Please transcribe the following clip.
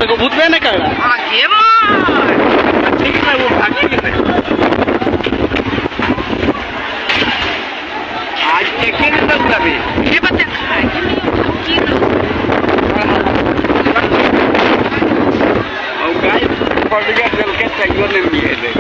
साले को भूत में नहीं कर रहा। आगे मार ठीक है वो भागी है आज चेकिंग तक तभी ये बच्चा खाएगी नहीं और गाय पड़ गया चल के सही नहीं मिले